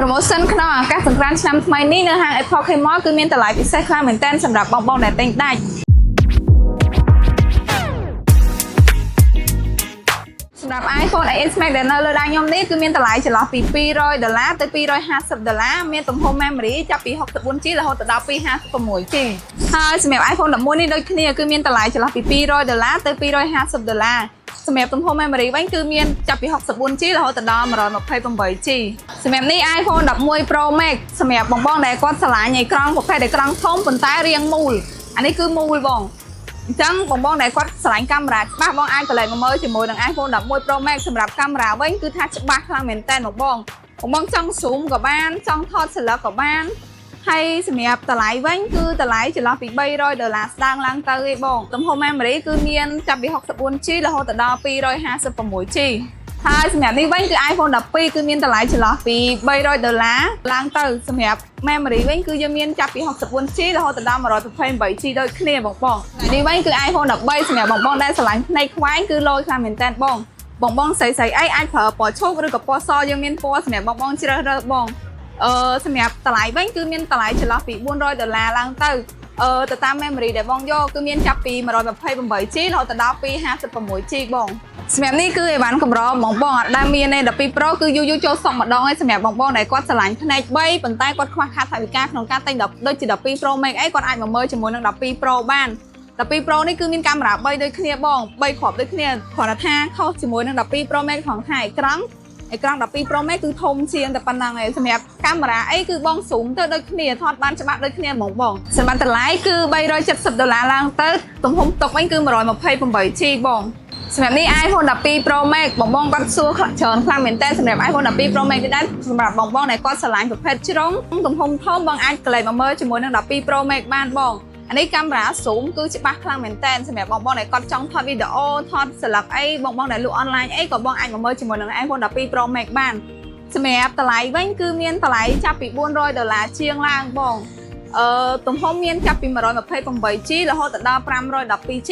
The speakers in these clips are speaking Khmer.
promotion ក្នុងឱកាសសង្ក្រាន្តឆ្នាំថ្មីនេះនៅហាង Apple Mall គឺមានតម្លៃពិសេសខ្លាំងមែនទែនសម្រាប់បងៗដែលទិញដាច់សម្រាប់ iPhone 8 Max ដែលនៅលើដៃខ្ញុំនេះគឺមានតម្លៃចន្លោះពី$200ទៅ$250មានទំហំ memory ចាប់ពី 64GB រហូតដល់ 256GB ហើយសម្រាប់ iPhone 11 នេះដូចគ្នាគឺមានតម្លៃចន្លោះពី$200ទៅ$250សម្រាប់ទំហំ memory វិញគឺមានចាប់ពី 64GB រហូតដល់ 128GB សម្រាប់នេះ iPhone 11 Pro Max សម្រាប់បងៗដែលគាត់ឆ្លាញ់អេក្រង់ប្រភេទអេក្រង់ធំប៉ុន្តែរាងមូលអានេះគឺមូលបងអញ្ចឹងបងៗដែលគាត់ឆ្លាញ់កាមេរ៉ាច្បាស់បងអាចកលែងមកមើលជាមួយនឹង iPhone 11 Pro Max សម្រាប់កាមេរ៉ាវិញគឺថាច្បាស់ខ្លាំងមែនតើបងចង់ zoom ក៏បានចង់ថត select ក៏បានហើយសម្រាប់តម្លៃវិញគឺតម្លៃចន្លោះពី$300ស្ដើងឡើងទៅឯងបងទំហំ memory គឺមានចាប់ពី 64GB រហូតដល់ 256GB ហើយសម្រាប់នេះវិញគឺ iPhone 12 គឺមានតម្លៃចន្លោះពី$300ឡើងទៅសម្រាប់ memory វិញគឺយើងមានចាប់ពី 64GB រហូតដល់ 128GB ដូចគ្នាបងនេះវិញគឺ iPhone 13 សម្រាប់បងដែលឆ្លាញ់ភ្នែកខ្វែងគឺលយខ្លាំងមែនតើបងស្រីអីអាចប្រើពណ៌ឈូកឬក៏ពណ៌សយើងមានពណ៌សម្រាប់បងជ្រើសរើសបងសម្រាប់តម្លៃវិញគឺមានតម្លៃចន្លោះពី$400ឡើងទៅទៅតាម memory ដែលបងយកគឺមានចាប់ពី 128GB រហូតដល់ 256GB បងសម្រាប់នេះគឺអីវ៉ាន់កម្របងអត់ដែលមានទេ12 Pro គឺយូរចូលសុំម្ដងហើយសម្រាប់បងដែលគាត់ឆ្លាញ់ភ្នែក3ប៉ុន្តែគាត់ខ្វះខាតថវិកាក្នុងការទិញដូចជា12 Pro Max អីគាត់អាចមកមើលជាមួយនឹង12 Pro បាន12 Pro នេះគឺមានកាមេរ៉ា3ដូចគ្នាបង3គ្រាប់ដូចគ្នាគ្រាន់តែថាខុសជាមួយនឹង12 Pro Max ផងថាអេក្រង់12 Pro Max គឺធំជាងតែប៉ុណ្ណឹងឯងសម្រាប់កាមេរ៉ាអីគឺបង zoom ទៅដូចគ្នាថតបានច្បាស់ដូចគ្នាហ្មងបងសម្រាប់តម្លៃគឺ$370ឡើងទៅទំហំតុកវិញគឺ 128GB បងសម្រាប់នេះ iPhone 12 Pro Max បងគាត់សួរច្រើនខ្លាំងមែនតើសម្រាប់ iPhone 12 Pro Max នេះដែរសម្រាប់បងដែលគាត់ឆ្លាញ់ប្រភេទជ្រុងទំហំធំបងអាចក្លែងមកមើលជាមួយនឹង12 Pro Max បានបងអានេះកាមេរ៉ា zoom គឺច្បាស់ខ្លាំងមែនតើសម្រាប់បងដែលគាត់ចង់ថតវីដេអូថត select អីបងដែលលក់ online អីក៏បងអាចមកមើលជាមួយនឹង iPhone 12 Pro Max បានសម្រាប់តម្លៃវិញគឺមានតម្លៃចាប់ពី$400ជាងឡើងបងទំហំមានចាប់ពី 128GB រហូតដល់ 512GB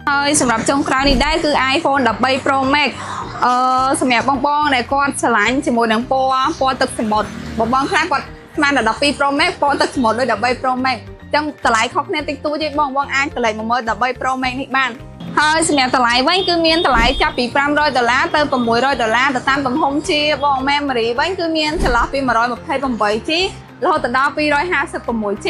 ហើយសម្រាប់ចុងក្រោយនេះដែរគឺ iPhone 13 Pro Max សម្រាប់បងដែលគាត់ឆ្លាញ់ជាមួយនឹងពណ៌ទឹកសមុទ្របងខ្លះគាត់ស្មានដល់12 Pro Max ពណ៌ទឹកសមុទ្រដូច13 Pro Max ចឹងតម្លៃខុសគ្នាតិចតួចទេបងអាចកន្លែងមកមើល13 Pro Max នេះបានហើយសម្រាប់តម្លៃវិញគឺមានតម្លៃចាប់ពី$500ទៅ$600ទៅតាមទំហំជាបង memory វិញគឺមានចន្លោះពី 128GB រហូតដល់ 256GB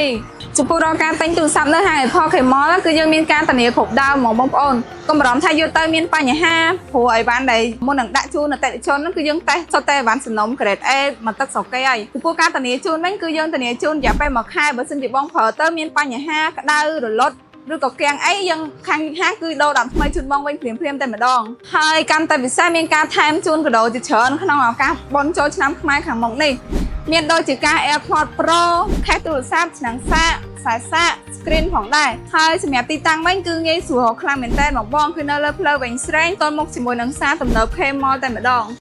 ចំពោះរាល់ការទិញទូរស័ព្ទនៅហាង Apple Mall គឺយើងមានការធានាគ្រប់ដើមហ្មងបងប្អូនកុំបារម្ភថាយកទៅមានបញ្ហាព្រោះអីវ៉ាន់ដែលមុននឹងដាក់ជូនអតិថិជនគឺយើងតេស្តសុទ្ធតែអីវ៉ាន់សំណុំ Grade A មកទឹកស្រុកគេហើយចំពោះការធានាជូនវិញគឺយើងធានាជូនរយៈពេល1ខែបើសិនជាបងប្រើទៅមានបញ្ហាក្តៅរលត់ឬក៏គាំងអីយើងខាងហាងគឺដូរដល់ថ្មីជូនបងវិញព្រាមតែម្ដងហើយកាន់តែពិសេសមានការថែមជូនកាដូជាច្រើនក្នុងឱកាសបុណ្យចូលឆ្នាំខ្មែរខាងមុខនេះមានដូចជាការ AirPods Pro ខេសទូរស័ព្ទឆ្នាំងសាកខ្សែសាក screen ផងដែរហើយសម្រាប់ទីតាំងវិញគឺងាយស្រួលខ្លាំងមែនតើបងគឺនៅលើផ្លូវវិញស្រេងតមុខជាមួយនឹងផ្សារទំនើប K Mall តែម្ដង